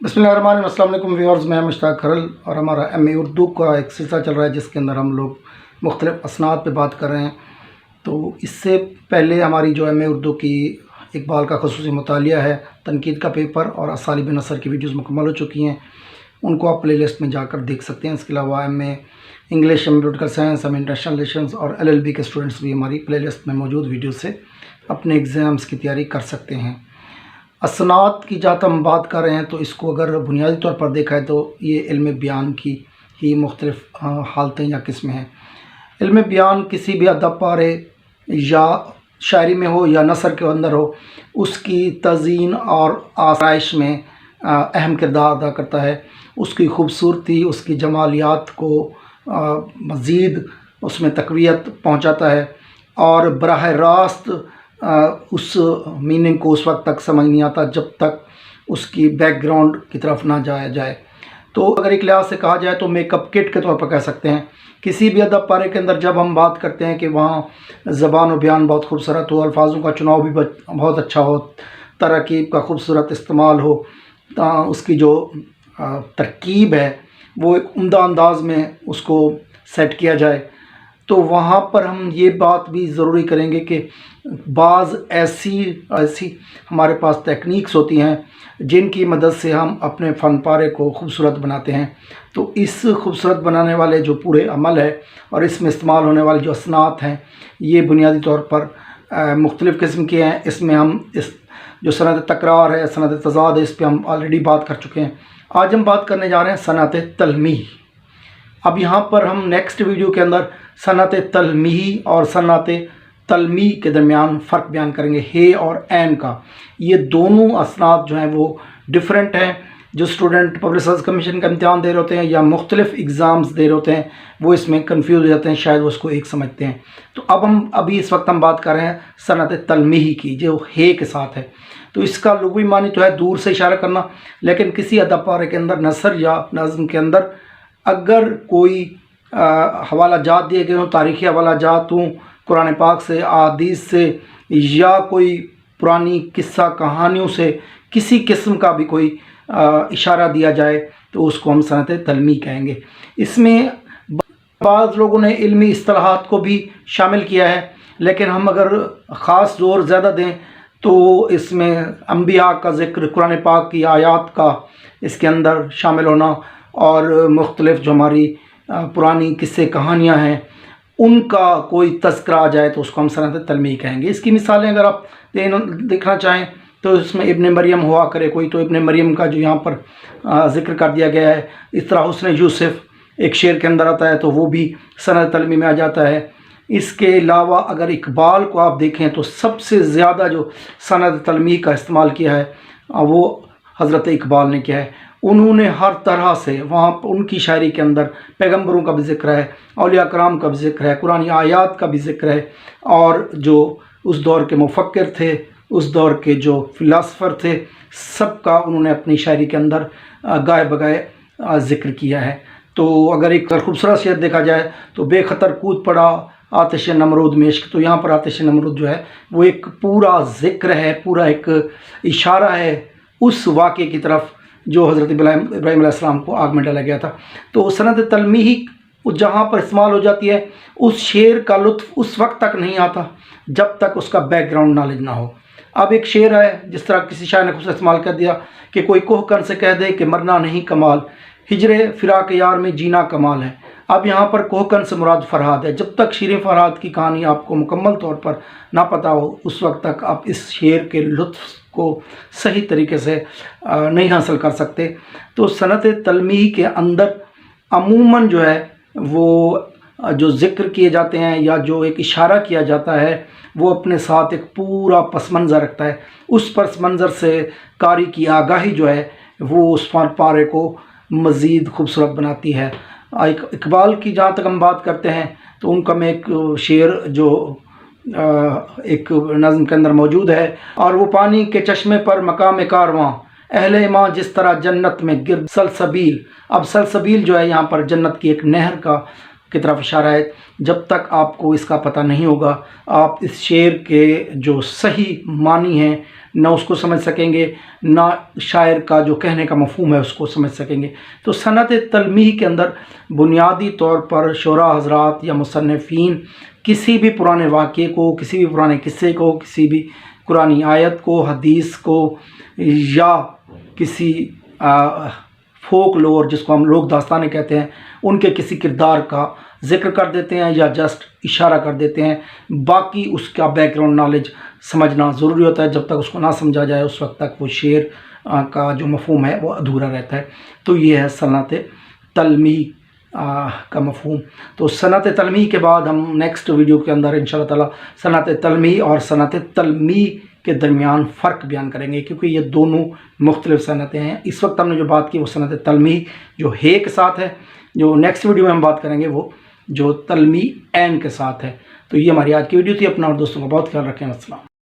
बिस्मिल्लाहिर्रहमानिर्रहीम। अस्सलाम वालेकुम व्यूअर्स, मैं मुश्ताक खरल और हमारा एम ए उर्दू का एक सिलसिला चल रहा है जिसके अंदर हम लोग मुख्तलिफ़ असनाद पे बात कर रहे हैं। तो इससे पहले हमारी जो एम ए उर्दू की इकबाल का ख़ुसूसी मुतालिया है, तनकीद का पेपर और असालिब नसर की वीडियोज़ मुकम्मल हो चुकी हैं, उनको आप प्ले लिस्ट में जाकर देख सकते हैं। इसके अलावा M A English, M A political science, M A international relations और LLB के स्टूडेंट्स भी हमारी प्ले लिस्ट में मौजूद वीडियो से अपने एग्ज़ाम्स की तैयारी कर सकते हैं। असनाद की जहाँ हम बात कर रहे हैं तो इसको अगर बुनियादी तौर पर देखा है तो ये इल्म बयान की ही मुख्तलिफ़ हालतें या किस्में हैं। इल्म बयान किसी भी अदब पारे या शायरी में हो या नसर के अंदर हो, उसकी तज़ीन और आसाइश में अहम किरदार अदा करता है। उसकी ख़ूबसूरती, उसकी जमालियात को मज़ीद उसमें तक़वियत पहुँचाता है और बराह रास्त उस मीनिंग को उस वक्त तक समझ नहीं आता जब तक उसकी बैकग्राउंड की तरफ ना जाया जाए। तो अगर एक लिहाज से कहा जाए तो मेकअप किट के तौर पर कह सकते हैं। किसी भी अदब पारे के अंदर जब हम बात करते हैं कि वहाँ ज़बान और बयान बहुत खूबसूरत हो, अल्फाजों का चुनाव भी बहुत अच्छा हो, तरकीब का खूबसूरत इस्तेमाल हो, उसकी जो तरकीब है वो एक उम्दा अंदाज में उसको सेट किया जाए, तो वहाँ पर हम ये बात भी ज़रूरी करेंगे कि बाज़ ऐसी हमारे पास टेक्निक्स होती हैं जिनकी मदद से हम अपने फ़न पारे को खूबसूरत बनाते हैं। तो इस खूबसूरत बनाने वाले जो पूरे अमल है और इसमें इस्तेमाल होने वाले जो असनात हैं, ये बुनियादी तौर पर मुख्तलिफ़ किस्म के हैं। इसमें हम इस जो सनत तकरार है, सनत तज़ाद है, इस पर हम ऑलरेडी बात कर चुके हैं। आज हम बात करने जा रहे हैं सनत तलमीह। अब यहाँ पर हम नेक्स्ट वीडियो के अंदर सनत तलमीह और सनत तलमीह के दरमियान फ़र्क बयान करेंगे। हे और ऐन का, ये दोनों असनाद जो हैं वो डिफरेंट हैं। जो स्टूडेंट पब्लिक सर्विस कमीशन का इम्तिहान दे रहे होते हैं या मुख्तलिफ़ एग्ज़ाम्स दे रहे होते हैं, वो इसमें कंफ्यूज हो जाते हैं, शायद वो उसको एक समझते हैं। तो अब इस वक्त हम बात कर रहे हैं सनत तलमीह की, जो हे के साथ है। तो इसका लुग़वी मानी तो है दूर से इशारा करना, लेकिन किसी अदब पारे के अंदर, नसर या नज़्म के अंदर अगर कोई हवाला जात दिए गए हों, तारीख़ी हवाला जात हों, कुरान पाक से, अहादीस से या कोई पुरानी किस्सा कहानियों से किसी किस्म का भी कोई इशारा दिया जाए तो उसको हम सनत तलमीह कहेंगे। इसमें बाज़ लोगों ने इल्मी इस्तिलाहात को भी शामिल किया है, लेकिन हम अगर ख़ास ज़ोर ज़्यादा दें तो इसमें अंबिया का ज़िक्र, कुरान पाक की आयात का इसके अंदर शामिल होना और मुख्तलिफ़ जो हमारी पुरानी किस्से कहानियाँ हैं उनका कोई तज़किरा आ जाए तो उसको हम सनत तलमीह कहेंगे। इसकी मिसालें अगर आप देखना चाहें तो इसमें इब्न मरियम हुआ करे कोई, तो इब्न मरियम का जो यहाँ पर ज़िक्र कर दिया गया है। इस तरह हुस्न यूसुफ़ एक शेर के अंदर आता है तो वो भी सनत तलमीह में आ जाता है। इसके अलावा अगर इकबाल को आप देखें तो सबसे ज़्यादा जो सनत तलमीह का इस्तेमाल किया है वो हज़रत इकबाल ने किया है। उन्होंने हर तरह से वहाँ उनकी शायरी के अंदर पैगंबरों का भी ज़िक्र है, औलिया कराम का भी ज़िक्र है, कुरानी आयात का भी ज़िक्र है, और जो उस दौर के मुफक्किर थे, उस दौर के जो फ़िलासफ़र थे, सबका उन्होंने अपनी शायरी के अंदर गाए बगाए ज़िक्र किया है। तो अगर एक खूबसूरत शेर देखा जाए तो बेखतर कूद पड़ा आतिश नमरूद में इश्क, तो यहाँ पर आतिश नमरूद जो है वो एक पूरा ज़िक्र है, पूरा एक इशारा है उस वाक़े की तरफ जो हज़रत इब्राहीम अलैहिस्सलाम को आग में डाला गया था। तो सनत तलमीह जहाँ पर इस्तेमाल हो जाती है, उस शेर का लुत्फ़ उस वक्त तक नहीं आता जब तक उसका बैकग्राउंड नॉलेज ना हो। अब एक शेर है, जिस तरह किसी शायर ने खुद इस्तेमाल कर दिया कि कोई कोहकन से कह दे कि मरना नहीं कमाल, हिजरे फिराक यार में जीना कमाल है। अब यहाँ पर कोहकन से मुराद फ़रहाद है। जब तक शीर फ़रहाद की कहानी आपको मुकम्मल तौर पर ना पता हो, उस वक्त तक आप इस शेर के लुत्फ़ को सही तरीके से नहीं हासिल कर सकते। तो सनत तलमीह के अंदर अमूमन जो है वो जो ज़िक्र किए जाते हैं या जो एक इशारा किया जाता है वो अपने साथ एक पूरा पस मंज़र रखता है। उस पस मंज़र से कारी की आगाही जो है वो उस पारे को मज़ीद खूबसूरत बनाती है। इकबाल की जहाँ तक हम बात करते हैं तो उनका में एक शेर जो एक नज़्म के अंदर मौजूद है, और वो पानी के चश्मे पर मकाम कारवां, अहले माँ जिस तरह जन्नत में गिर सलसबील। अब सलसबील जो है यहाँ पर जन्नत की एक नहर का کی طرف اشارہ ہے. جب تک آپ کو اس کا پتہ نہیں ہوگا آپ اس شعر کے جو صحیح معنی ہیں نہ اس کو سمجھ سکیں گے، نہ شاعر کا جو کہنے کا مفہوم ہے اس کو سمجھ سکیں گے. تو صنعت تلمیح کے اندر بنیادی طور پر شعراء حضرات یا مصنفین کسی بھی پرانے واقعے کو، کسی بھی پرانے قصے کو، کسی بھی قرآنی آیت کو، حدیث کو، یا کسی فوک لور جس کو ہم لوگ داستانیں کہتے ہیں، ان کے کسی کردار کا ذکر کر دیتے ہیں یا جسٹ اشارہ کر دیتے ہیں. باقی اس کا بیک گراؤنڈ نالج سمجھنا ضروری ہوتا ہے. جب تک اس کو نہ سمجھا جائے اس وقت تک وہ شعر کا جو مفہوم ہے وہ ادھورا رہتا ہے. تو یہ ہے صنعت تلمیح کا مفہوم. تو صنعت تلمیح کے بعد ہم نیکسٹ ویڈیو کے اندر انشاءاللہ تعالی صنعت تلمیح اور صنعت تلمیح کے درمیان فرق بیان کریں گے، کیونکہ یہ دونوں مختلف صنعتیں ہیں. اس وقت ہم نے جو بات کی وہ صنعت تلمیح جو ہے کے ساتھ ہے. جو نیکسٹ ویڈیو میں ہم بات کریں گے وہ جو تلمیح عین کے ساتھ ہے. تو یہ ہماری آج کی ویڈیو تھی. اپنا اور دوستوں کا بہت خیال رکھیں. السلام.